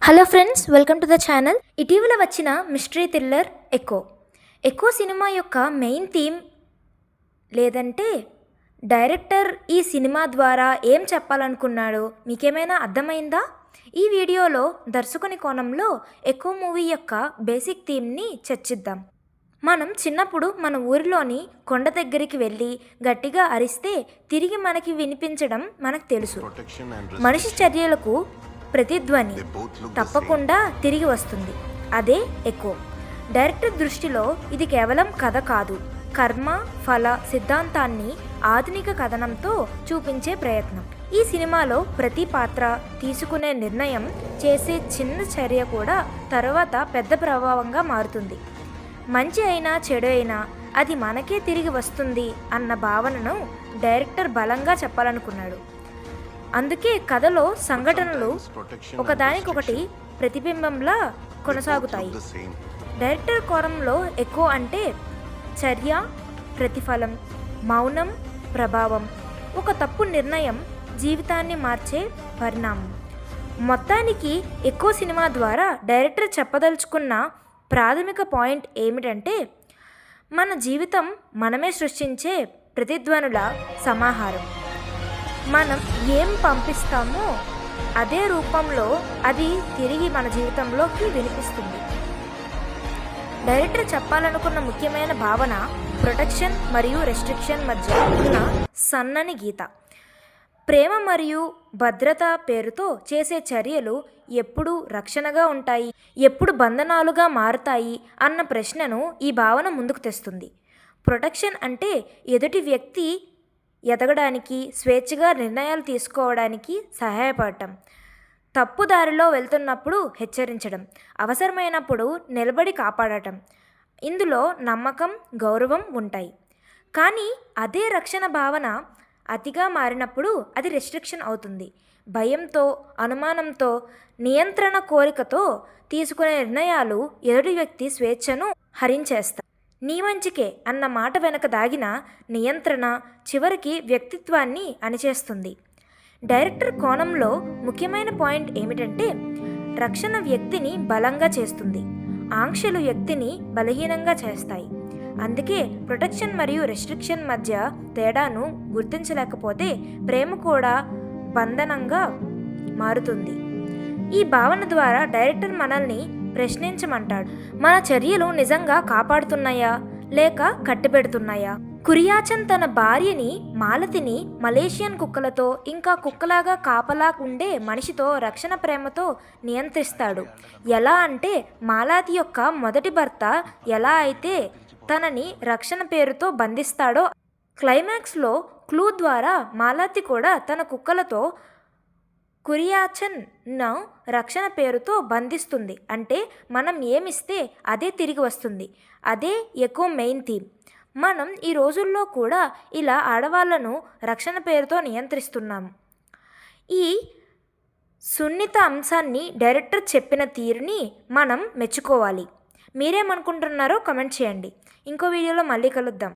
Hello friends, welcome to the channel. ఇటీవల వచ్చిన mystery thriller echo cinema యొక్క main theme లేదంటే డైరెక్టర్ ఈ సినిమా ద్వారా ఏం చెప్పాలనుకున్నాడో మీకేమైనా అర్థమైందా? ఈ వీడియోలో దర్శకుని కోణంలో ఎకో మూవీ యొక్క బేసిక్ థీమ్ని చర్చిద్దాం. మనం చిన్నప్పుడు మన ఊరిలోని కొండ దగ్గరికి వెళ్ళి గట్టిగా అరిస్తే తిరిగి మనకి వినిపించడం మనకు తెలుసు. మనిషి చర్యలకు ప్రతిధ్వని తప్పకుండా తిరిగి వస్తుంది. అదే ఎకో. డైరెక్టర్ దృష్టిలో ఇది కేవలం కథ కాదు, కర్మ ఫల సిద్ధాంతాన్ని ఆధునిక కథనంతో చూపించే ప్రయత్నం. ఈ సినిమాలో ప్రతి పాత్ర తీసుకునే నిర్ణయం, చేసే చిన్న చర్య కూడా తర్వాత పెద్ద ప్రభావంగా మారుతుంది. మంచి అయినా చెడు అయినా అది మనకే తిరిగి వస్తుంది అన్న భావనను డైరెక్టర్ బలంగా చెప్పాలనుకున్నాడు. అందుకే కథలో సంఘటనలు ఒకదానికొకటి ప్రతిబింబంలా కొనసాగుతాయి. డైరెక్టర్ కోణంలో ఎకో అంటే చర్య, ప్రతిఫలం, మౌనం, ప్రభావం, ఒక తప్పు నిర్ణయం జీవితాన్ని మార్చే పరిణామం. మొత్తానికి ఎకో సినిమా ద్వారా డైరెక్టర్ చెప్పదలుచుకున్న ప్రాథమిక పాయింట్ ఏమిటంటే, మన జీవితం మనమే సృష్టించే ప్రతిధ్వనుల సమాహారం. మనం ఏం పంపిస్తామో అదే రూపంలో అది తిరిగి మన జీవితంలోకి వినిపిస్తుంది. డైరెక్టర్ చెప్పాలనుకున్న ముఖ్యమైన భావన ప్రొటెక్షన్ మరియు రెస్ట్రిక్షన్ మధ్య ఉన్న సన్నని గీత. ప్రేమ మరియు భద్రత పేరుతో చేసే చర్యలు ఎప్పుడు రక్షణగా ఉంటాయి, ఎప్పుడు బంధనాలుగా మారుతాయి అన్న ప్రశ్నను ఈ భావన ముందుకు తెస్తుంది. ప్రొటెక్షన్ అంటే ఎదుటి వ్యక్తి ఎదగడానికి, స్వేచ్ఛగా నిర్ణయాలు తీసుకోవడానికి సహాయపడటం. తప్పు దారిలో వెళ్తున్నప్పుడు హెచ్చరించడం, అవసరమైనప్పుడు నిలబడి కాపాడటం. ఇందులో నమ్మకం, గౌరవం ఉంటాయి. కానీ అదే రక్షణ భావన అతిగా మారినప్పుడు అది రెస్ట్రిక్షన్ అవుతుంది. భయంతో, అనుమానంతో, నియంత్రణ కోరికతో తీసుకునే నిర్ణయాలు ఎదుటి వ్యక్తి స్వేచ్ఛను హరించేస్తాయి. నీ మంచికే అన్న మాట వెనక దాగిన నియంత్రణ చివరికి వ్యక్తిత్వాన్ని అణిచేస్తుంది. డైరెక్టర్ కోణంలో ముఖ్యమైన పాయింట్ ఏమిటంటే, రక్షణ వ్యక్తిని బలంగా చేస్తుంది, ఆంక్షలు వ్యక్తిని బలహీనంగా చేస్తాయి. అందుకే ప్రొటెక్షన్ మరియు రెస్ట్రిక్షన్ మధ్య తేడాను గుర్తించలేకపోతే ప్రేమ కూడా బంధనంగా మారుతుంది. ఈ భావన ద్వారా డైరెక్టర్ మనల్ని ప్రశ్నించమంటాడు. మన చర్యలు నిజంగా కాపాడుతున్నాయా లేక కట్టిపెడుతున్నాయా? కురియాచన్ తన భార్యని మాలతిని మలేషియన్ కుక్కలతో, ఇంకా కుక్కలాగా కాపలా ఉండే మనిషితో రక్షణ ప్రేమతో నియంత్రిస్తాడు. ఎలా అంటే, మాలతి యొక్క మొదటి భర్త ఎలా అయితే తనని రక్షణ పేరుతో బంధిస్తాడో, క్లైమాక్స్లో క్లూ ద్వారా మాలతి కూడా తన కుక్కలతో కురియాచన్ను రక్షణ పేరుతో బంధిస్తుంది. అంటే మనం ఏమిస్తే అదే తిరిగి వస్తుంది. అదే ఎకో మెయిన్ థీమ్. మనం ఈ రోజుల్లో కూడా ఇలా ఆడవాళ్లను రక్షణ పేరుతో నియంత్రిస్తున్నాము. ఈ సున్నిత అంశాన్ని డైరెక్టర్ చెప్పిన తీరుని మనం మెచ్చుకోవాలి. మీరేమనుకుంటున్నారో కమెంట్ చేయండి. ఇంకో వీడియోలో మళ్ళీ కలుద్దాం.